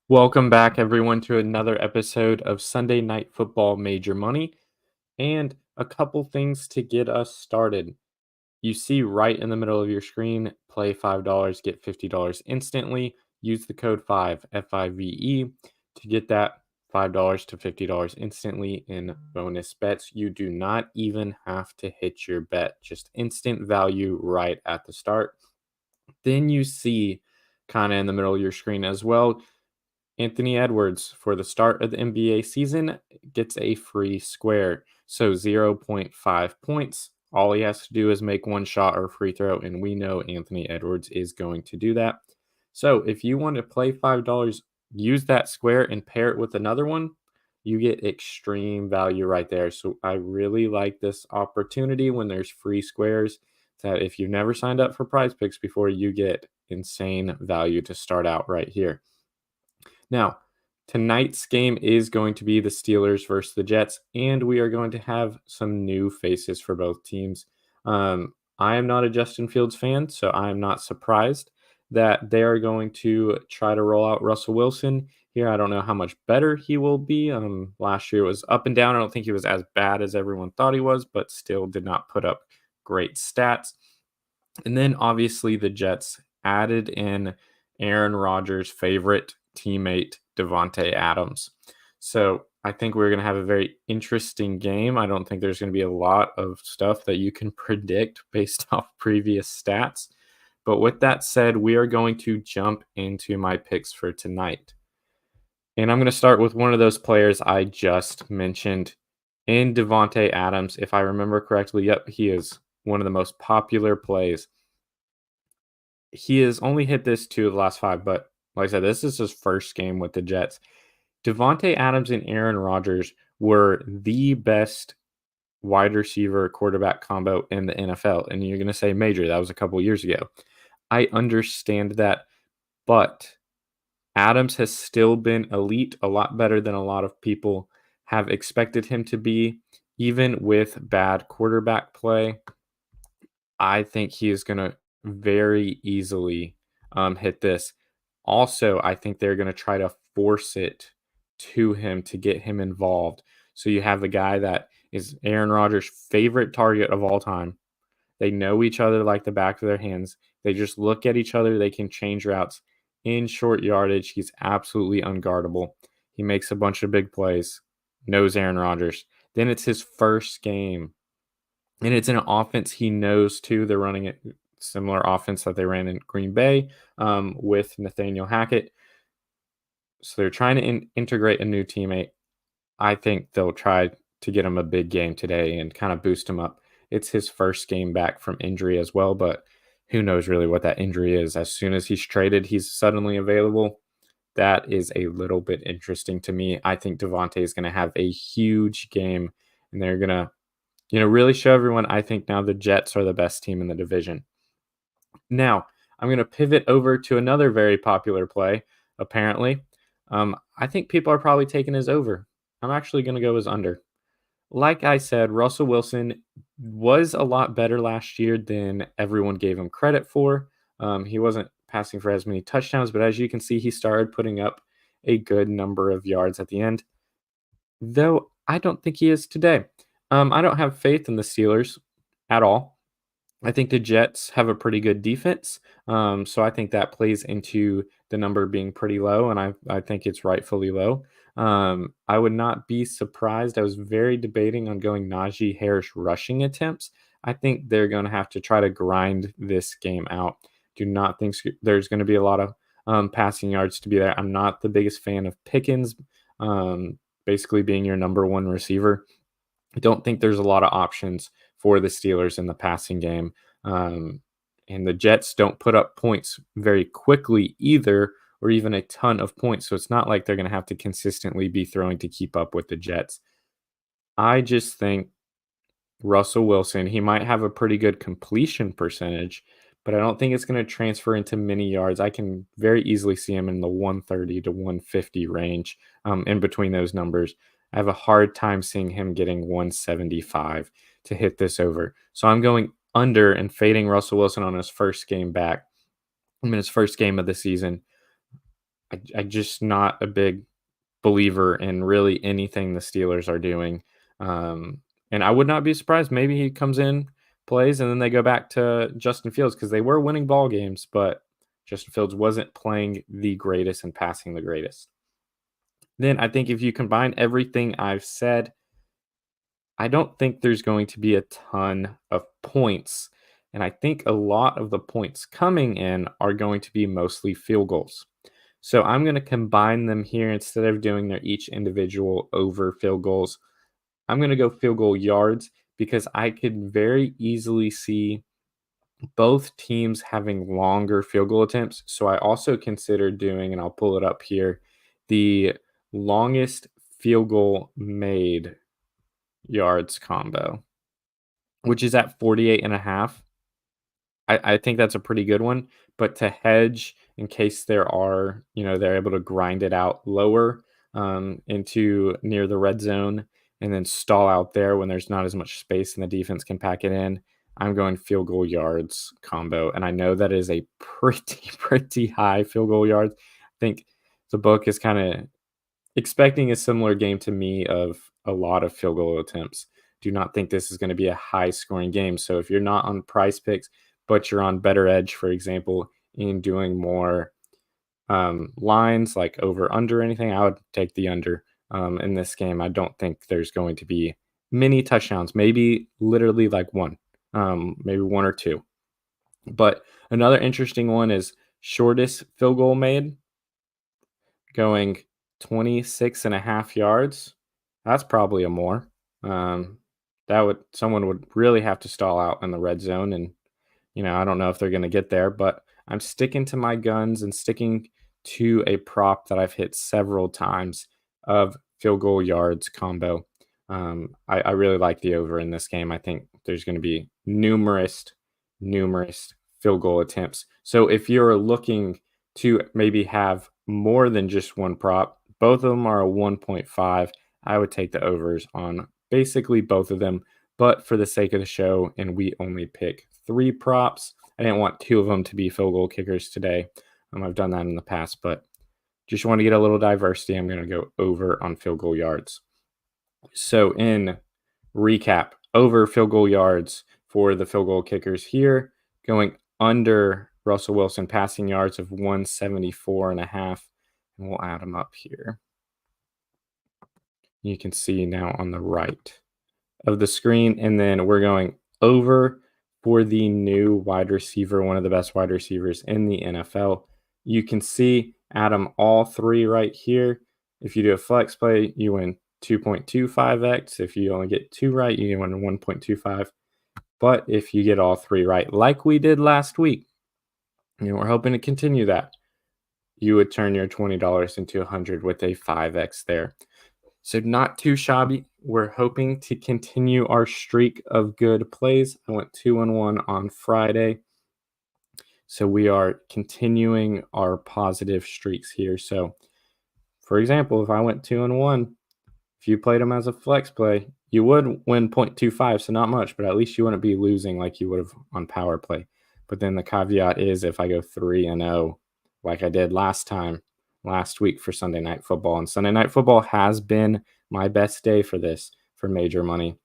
Welcome back, everyone, to another episode of Sunday Night Football Major Money. And a couple things to get us started. You see right in the middle of your screen, play $5, get $50 instantly. Use the code 5, FIVE, to get that $5 to $50 instantly in bonus bets. You do not even have to hit your bet, just instant value right at the start. Then you see kind of in the middle of your screen as well, Anthony Edwards, for the start of the NBA season, gets a free square. So zero point 0.5 points. All he has to do is make one shot or free throw, and we know Anthony Edwards is going to do that. So if you want to play $5, use that square and pair it with another one, you get extreme value right there. So I really like this opportunity when there's free squares, that if you've never signed up for Prize Picks before, you get insane value to start out right here. Now, tonight's game is going to be the Steelers versus the Jets, and we are going to have some new faces for both teams. I am not a Justin Fields fan, so I am not surprised that they are going to try to roll out Russell Wilson here. I don't know how much better he will be. Last year was up and down. I don't think he was as bad as everyone thought he was, but still did not put up great stats. And then obviously the Jets added in Aaron Rodgers' favorite teammate, Devontae Adams. So I think we're going to have a very interesting game. I don't think there's going to be a lot of stuff that you can predict based off previous stats. But with that said, we are going to jump into my picks for tonight. And I'm going to start with one of those players I just mentioned in Devontae Adams. If I remember correctly, yep, he is one of the most popular plays. He has only hit this 2 of the last 5, but like I said, this is his first game with the Jets. Devontae Adams and Aaron Rodgers were the best wide receiver quarterback combo in the NFL. And you're going to say, Major, that was a couple years ago. I understand that, but Adams has still been elite, a lot better than a lot of people have expected him to be, even with bad quarterback play. I think he is going to very easily hit this. Also, I think they're going to try to force it to him to get him involved. So you have a guy that is Aaron Rodgers' favorite target of all time. They know each other like the back of their hands. They just look at each other. They can change routes in short yardage. He's absolutely unguardable. He makes a bunch of big plays, knows Aaron Rodgers. Then it's his first game. And it's an offense he knows too. They're running a similar offense that they ran in Green Bay with Nathaniel Hackett. So they're trying to integrate a new teammate. I think they'll try to get him a big game today and kind of boost him up. It's his first game back from injury as well, but who knows really what that injury is. As soon as he's traded, he's suddenly available. That is a little bit interesting to me. I think Devontae is going to have a huge game, and they're going to really show everyone I think now the Jets are the best team in the division. Now, I'm going to pivot over to another very popular play, apparently. I think people are probably taking his over. I'm actually going to go as under. Like I said, Russell Wilson was a lot better last year than everyone gave him credit for. He wasn't passing for as many touchdowns, but as you can see, he started putting up a good number of yards at the end, though I don't think he is today. I don't have faith in the Steelers at all. I think the Jets have a pretty good defense, so I think that plays into the number being pretty low, and I think it's rightfully low. I would not be surprised. I was very debating on going Najee Harris rushing attempts. I think they're going to have to try to grind this game out. Do not think there's going to be a lot of passing yards to be there. I'm not the biggest fan of Pickens, basically being your number one receiver. I don't think there's a lot of options for the Steelers in the passing game. And the Jets don't put up points very quickly either, or even a ton of points. So it's not like they're going to have to consistently be throwing to keep up with the Jets. I just think Russell Wilson, he might have a pretty good completion percentage, but I don't think it's going to transfer into many yards. I can very easily see him in the 130 to 150 range, in between those numbers. I have a hard time seeing him getting 175 to hit this over. So I'm going under and fading Russell Wilson on his first game back. I mean, his first game of the season. I just not a big believer in really anything the Steelers are doing. Um, and I would not be surprised. Maybe he comes in, plays, and then they go back to Justin Fields because they were winning ball games, but Justin Fields wasn't playing the greatest and passing the greatest. Then I think if you combine everything I've said, I don't think there's going to be a ton of points. And I think a lot of the points coming in are going to be mostly field goals. So I'm going to combine them here instead of doing their each individual over field goals. I'm going to go field goal yards because I could very easily see both teams having longer field goal attempts. So I also considered doing, and I'll pull it up here, the longest field goal made yards combo, which is at 48 and a half. I think that's a pretty good one, but to hedge in case there are, they're able to grind it out lower into near the red zone and then stall out there when there's not as much space and the defense can pack it in. I'm going field goal yards combo, and I know that is a pretty pretty high field goal yards. I think the book is kind of expecting a similar game to me of a lot of field goal attempts. Do not think this is going to be a high scoring game. So if you're not on Price Picks, but you're on Better Edge, for example, in doing more lines like over under anything, I would take the under in this game. I don't think there's going to be many touchdowns, maybe literally like one, maybe one or two. But another interesting one is shortest field goal made, going 26 and a half yards. That's probably a more. Um, someone would really have to stall out in the red zone, and I don't know if they're going to get there, but I'm sticking to my guns and sticking to a prop that I've hit several times of field goal yards combo. I really like the over in this game. I think there's going to be numerous field goal attempts. So if you're looking to maybe have more than just one prop, both of them are a 1.5. I would take the overs on basically both of them. But for the sake of the show, and we only pick 3 props, I didn't want 2 of them to be field goal kickers today. I've done that in the past, but just want to get a little diversity. I'm going to go over on field goal yards. So in recap, over field goal yards for the field goal kickers here, going under Russell Wilson passing yards of 174 and a half. And we'll add them up here. You can see now on the right of the screen. And then we're going over for the new wide receiver, one of the best wide receivers in the NFL. You can see add them all 3 right here. If you do a flex play, you win 2.25x. If you only get 2 right, you win 1.25. But if you get all 3 right, like we did last week, we're hoping to continue that, you would turn your $20 into 100 with a 5x there. So not too shabby. We're hoping to continue our streak of good plays. I went 2-1 on Friday. So we are continuing our positive streaks here. So for example, if I went 2-1, if you played them as a flex play, you would win 0.25, so not much, but at least you wouldn't be losing like you would have on power play. But then the caveat is if I go 3-0, like I did last week for Sunday Night Football, and Sunday Night Football has been my best day for this, for major money,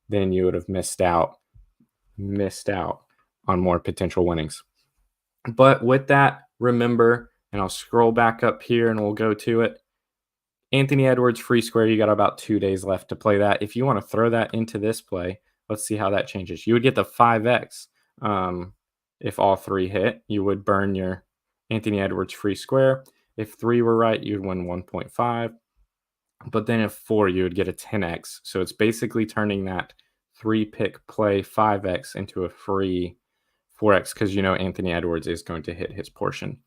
then you would have missed out on more potential winnings. But with that, remember, and I'll scroll back up here and we'll go to it. Anthony Edwards free square, you got about 2 days left to play that. If you want to throw that into this play, let's see how that changes. You would get the 5x if all 3 hit. You would burn your Anthony Edwards free square. If 3 were right, you'd win 1.5. But then if 4, you would get a 10x. So it's basically turning that 3-pick play 5x into a free 4x because Anthony Edwards is going to hit his portion.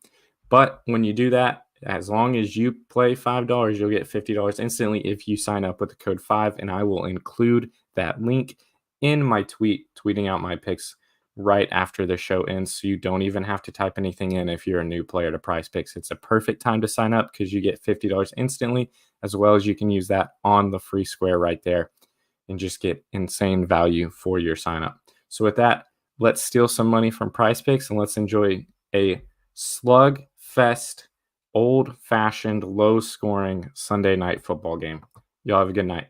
But when you do that, as long as you play $5, you'll get $50 instantly if you sign up with the code 5, and I will include that link in my tweeting out my picks right after the show ends, so you don't even have to type anything in if you're a new player to Prize Picks. It's a perfect time to sign up because you get $50 instantly, as well as you can use that on the free square right there and just get insane value for your sign up. So with that, let's steal some money from Prize Picks and let's enjoy a slug fest old fashioned, low scoring Sunday night football game. Y'all have a good night.